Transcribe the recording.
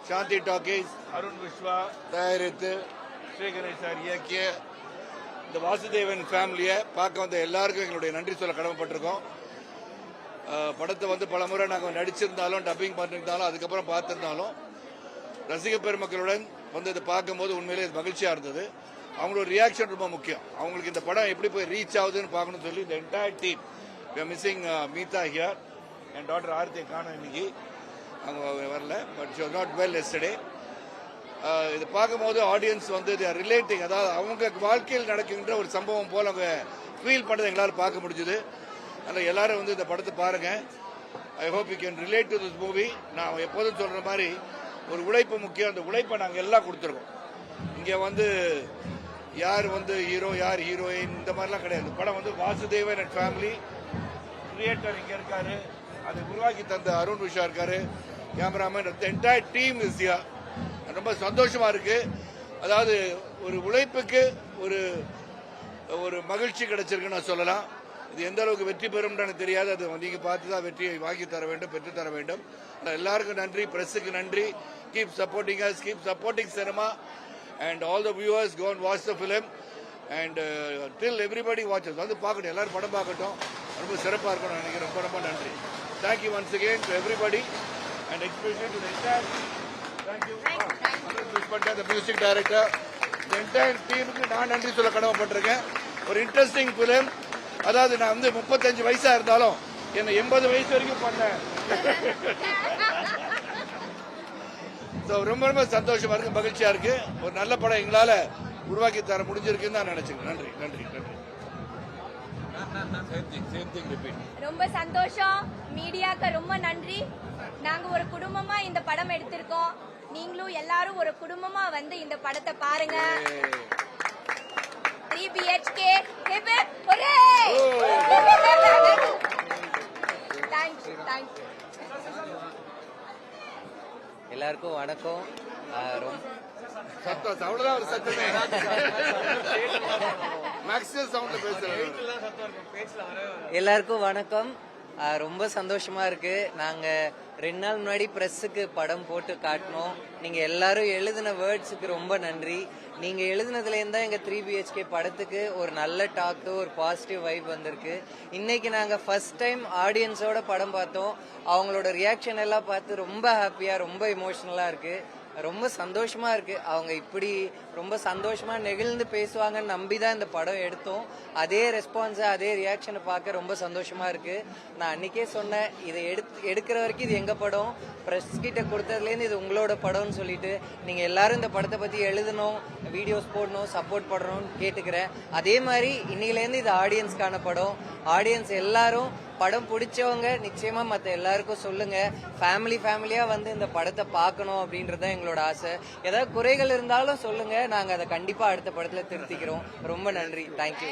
சாந்தி talkies Arun Vishwa தயாரித்து Sri Ganesh sir இயக்கிய இந்த வாசுதேவன் ஃபேமிலியை பார்க்க வந்த எல்லாருக்கும் எங்களுடைய நன்றி சொல்ல கடமைப்பட்டிருக்கோம். படத்தை வந்து பல முறை நாங்கள் நடிச்சிருந்தாலும் டப்பிங் பண்ணியிருந்தாலும் அதுக்கப்புறம் பார்த்துருந்தாலும் ரசிக பெருமக்களுடன் வந்து இதை பார்க்கும்போது உண்மையிலே இது மகிழ்ச்சியாக இருந்தது. அவங்களோட ரியாக்ஷன் ரொம்ப முக்கியம். அவங்களுக்கு இந்த படம் எப்படி போய் ரீச் ஆகுதுன்னு பார்க்கணும்னு சொல்லி இந்த என்டையர் டீம் மிஸ்ஸிங் மீதா ஹியர் என் டாக்டர் ஆர்த்தி காணும் இன்னைக்கு அவங்க வரல, but she was not well yesterday. இதை பார்க்கும்போது ஆடியன்ஸ் வந்து ரிலேட்டிங், அதாவது அவங்க வாழ்க்கையில் நடக்கின்ற ஒரு சம்பவம் போல அவங்க ஃபீல் பண்ணதை எங்களால் பார்க்க முடிஞ்சுது. அதனால் எல்லாரும் வந்து இந்த படத்தை பாருங்க. I hope you can relate to this movie. நான் எப்போதும் சொல்ற மாதிரி ஒரு உழைப்பு முக்கியம். அந்த உழைப்பை நாங்கள் எல்லாம் கொடுத்துருக்கோம். இங்கே வந்து யார் வந்து ஹீரோ யார் ஹீரோயின் இந்த மாதிரிலாம் கிடையாது. படம் வந்து வாசுதேவன் அண்ட் ஃபேமிலி. கிரியேட்டர் இங்கே இருக்காரு, அதை உருவாக்கி தந்த அருண் விஷா இருக்காரு, cameraman, entire team is here. ரொம்ப சந்தோஷமா இருக்கு. அதாவது ஒரு உழைப்புக்கு ஒரு ஒரு மகிழ்ச்சி கிடைச்சிருக்குன்னு நான் சொல்லலாம். இது எந்த அளவுக்கு வெற்றி பெறும் எனக்கு தெரியாது. அது நீங்க பார்த்து தான் வெற்றியை வாங்கி தர வேண்டும், பெற்று தர வேண்டும். எல்லாருக்கும் நன்றி, பிரஸுக்கு நன்றி. Keep supporting us, keep supporting cinema and all the viewers go and watch the film and till everybody watches. வந்து பார்க்கட்டும், எல்லாரும் படம் பார்க்கட்டும். ரொம்ப சிறப்பாக இருக்கணும் நினைக்கிறேன். ரொம்ப ரொம்ப நன்றி. Thank you once again to everybody and especially to the entire thank you the music director, the entire team க்கு நான் நன்றி சொல்ல கடமைப்பட்டிருக்கேன். ஒரு இன்ட்ரெஸ்டிங் ஃபிலிம். அதாவது நான் வந்து 35 வயசா இருந்தாலும் என்ன 80 வயசு வரைக்கும் பண்ணேன். ரொம்ப ரொம்ப சந்தோஷமா இருக்கு, மகிழ்ச்சியா இருக்கு. ஒரு நல்ல படம் எங்களால உருவாக்கி தர முடிஞ்சிருக்குன்னு நான் நினைச்சுக்கிறேன். நன்றி நன்றி நன்றி. ரொம்ப சந்தோஷம். மீடியாக்கு ரொம்ப நன்றி. நாங்க ஒரு குடும்பமா இந்த படம் எடுத்திருக்கோம். நீங்களும் எல்லாரும் ஒரு குடும்பமா வந்து இந்த படத்தை பாருங்க. 3 BHK ஒரே தேங்க்யூ தேங்க்யூ. எல்லாருக்கும் வணக்கம். அவ்வளவுதான் ஒரு சத்தமே. மேக்ஸிமம் சவுண்ட்ல பேசுறேன். எல்லாருக்கும் வணக்கம். ரொம்ப சந்தோஷமா இருக்கு. நாங்க 2 நாள் முன்னாடி பிரஸுக்கு படம் போட்டு காட்டினோம். நீங்க எல்லாரும் எழுதின வேர்ட்ஸுக்கு ரொம்ப நன்றி. நீங்க எழுதினதுல இருந்தா எங்க 3 BHK படத்துக்கு ஒரு நல்ல டாக்கு, ஒரு பாசிட்டிவ் வைப் வந்திருக்கு. இன்னைக்கு நாங்க ஃபர்ஸ்ட் டைம் ஆடியன்ஸோட படம் பார்த்தோம். அவங்களோட ரியாக்ஷன் எல்லாம் பார்த்து ரொம்ப ஹாப்பியா, ரொம்ப எமோஷனலா இருக்கு. ரொம்ப சந்தோஷமா இருக்கு. அவங்க இப்படி ரொம்ப சந்தோஷமா நெகிழ்ந்து பேசுவாங்கன்னு நம்பிதான் இந்த படம் எடுத்தோம். அதே ரெஸ்பான்ஸ், அதே ரியாக்ஷனை பார்க்க ரொம்ப சந்தோஷமா இருக்கு. நான் அன்னைக்கே சொன்னேன், இதை எடுக்கிற வரைக்கும் இது எங்க படம், பிரஸ் கிட்ட கொடுத்ததுலேருந்து இது உங்களோட படம்னு சொல்லிட்டு நீங்க எல்லாரும் இந்த படத்தை பத்தி எழுதணும், வீடியோஸ் போடணும், சப்போர்ட் பண்ணணும்னு கேட்டுக்கிறேன். அதே மாதிரி இன்னையிலேருந்து இது ஆடியன்ஸ்க்கான படம். ஆடியன்ஸ் எல்லாரும் படம் பிடிச்சவங்க நிச்சயமா மற்ற எல்லாருக்கும் சொல்லுங்க. ஃபேமிலியா வந்து இந்த படத்தை பார்க்கணும் அப்படின்றத எங்களோட ஆசை. ஏதாவது குறைகள் இருந்தாலும் சொல்லுங்க, நாங்க அதை கண்டிப்பா அடுத்த படத்துல திருத்திக்கிறோம். ரொம்ப நன்றி. தேங்க்யூ.